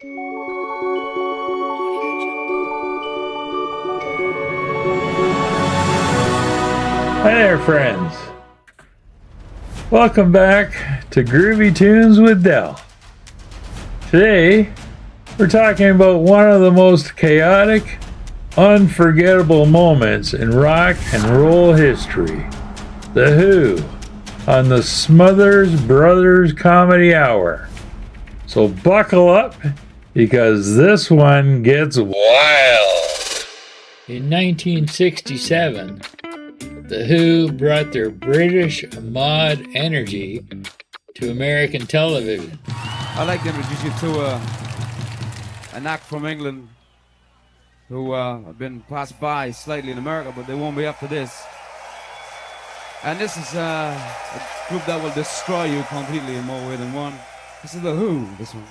Hi there, friends. Welcome back to Groovy Tunes with Del. Today, we're talking about one of the most chaotic, unforgettable moments in rock and roll history. The Who on the Smothers Brothers Comedy Hour. So buckle up, because this one gets wild. In 1967, The Who brought their British mod energy to American television. I'd like to introduce you to an act from England who have been passed by slightly in America, but they won't be after this. And this is a group that will destroy you completely in more ways than one. This is The Who, this one.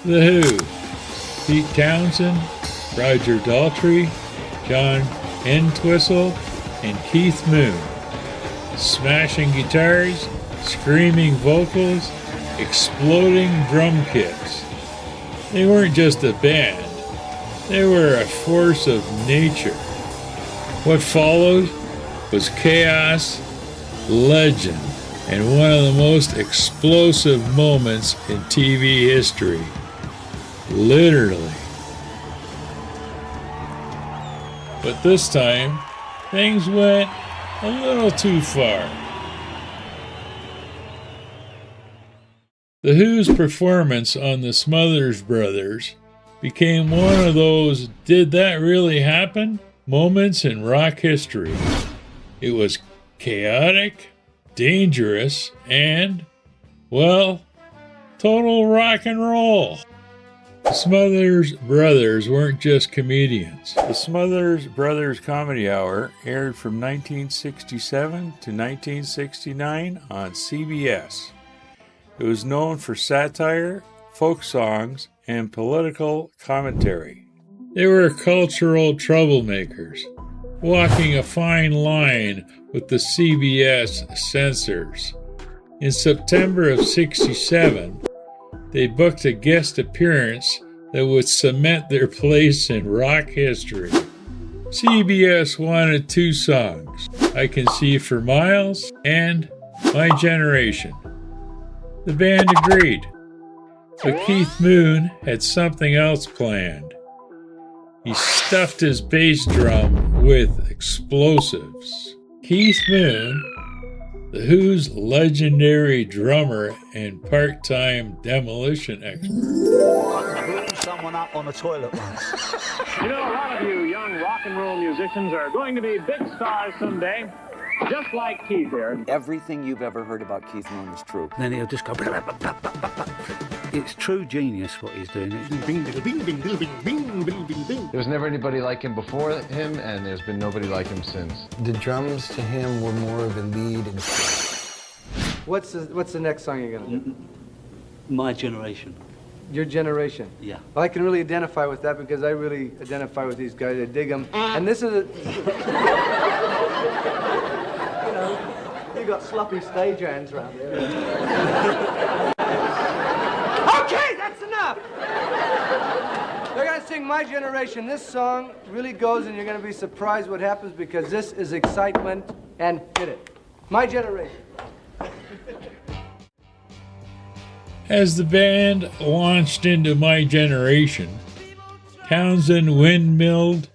The Who. Pete Townsend, Roger Daltrey, John Entwistle, and Keith Moon. Smashing guitars, screaming vocals, exploding drum kits. They weren't just a band, they were a force of nature. What followed was chaos, legend, and one of the most explosive moments in TV history. Literally. But this time, things went a little too far. The Who's performance on the Smothers Brothers became one of those "did that really happen?" moments in rock history. It was chaotic, dangerous, and, well, total rock and roll. The Smothers Brothers weren't just comedians. The Smothers Brothers Comedy Hour aired from 1967 to 1969 on CBS. It was known for satire, folk songs, and political commentary. They were cultural troublemakers, walking a fine line with the CBS censors. In September of '67, they booked a guest appearance that would cement their place in rock history. CBS wanted two songs, I Can See for Miles and My Generation. The band agreed, but Keith Moon had something else planned. He stuffed his bass drum with explosives. Keith Moon, The Who's legendary drummer and part-time demolition expert. I blew someone up on the toilet once. You know, a lot of you young rock and roll musicians are going to be big stars someday, just like Keith here. Everything you've ever heard about Keith Moon is true. Then he'll just go... Blah, blah, blah, blah, blah, blah. It's true genius what he's doing. There was never anybody like him before him, and there's been nobody like him since. The drums to him were more of a lead. And... What's the next song you're gonna do? My Generation. Your Generation. Yeah. Well, I can really identify with that because I really identify with these guys. I dig them. And this is a... you know, you got sloppy stage hands around there. Okay, that's enough! They're gonna sing My Generation. This song really goes, and you're gonna be surprised what happens because this is excitement, and hit it. My Generation. As the band launched into My Generation, Townsend windmilled,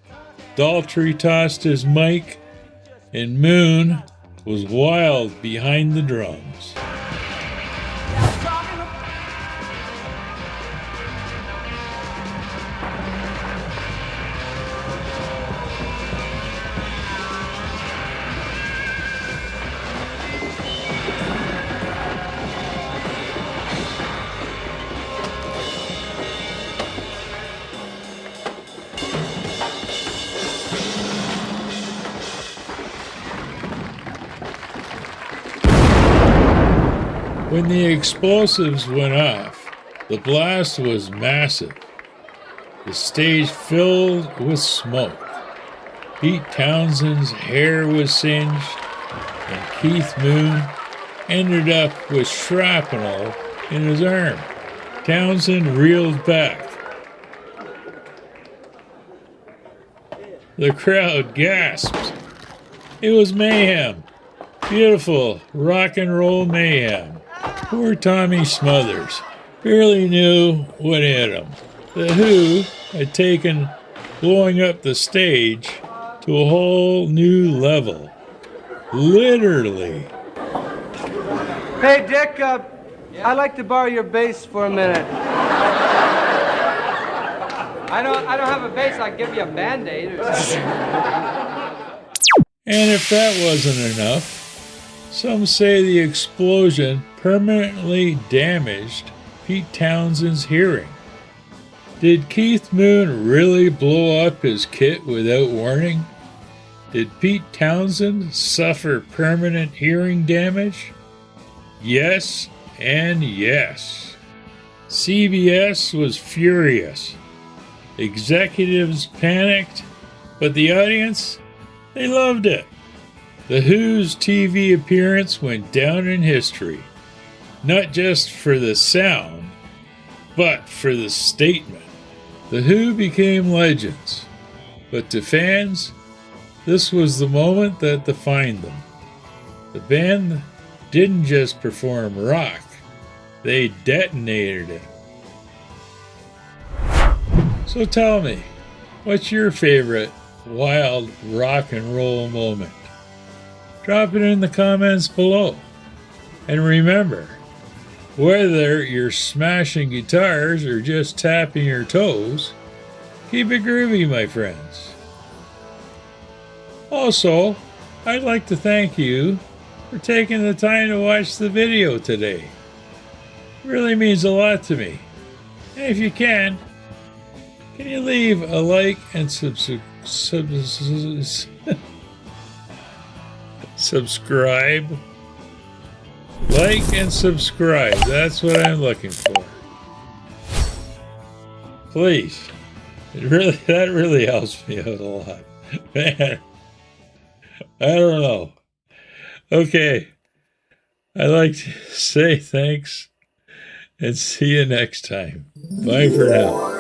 Daltrey tossed his mic, and Moon was wild behind the drums. When the explosives went off, the blast was massive. The stage filled with smoke. Pete Townsend's hair was singed. and Keith Moon ended up with shrapnel in his arm. Townsend reeled back. The crowd gasped. It was mayhem. Beautiful rock and roll mayhem. Poor Tommy Smothers barely knew what hit him. The Who had taken blowing up the stage to a whole new level. Literally. Hey, Dick, I'd like to borrow your bass for a minute. I don't have a bass. I'll give you a Band-Aid. And if that wasn't enough, some say the explosion permanently damaged Pete Townshend's hearing. Did Keith Moon really blow up his kit without warning? Did Pete Townsend suffer permanent hearing damage? Yes and yes. CBS was furious. Executives panicked, but the audience, they loved it. The Who's TV appearance went down in history, not just for the sound, but for the statement. The Who became legends, but to fans, this was the moment that defined them. The band didn't just perform rock, they detonated it. So tell me, what's your favorite wild rock and roll moment? Drop it in the comments below. And remember, whether you're smashing guitars or just tapping your toes, keep it groovy, my friends. Also, I'd like to thank you for taking the time to watch the video today. It really means a lot to me. And if you can you leave a like and subscribe? Like and subscribe. That's what I'm looking for. Please. That really helps me out a lot. Man. I don't know. Okay. I'd like to say thanks and see you next time. Bye for now.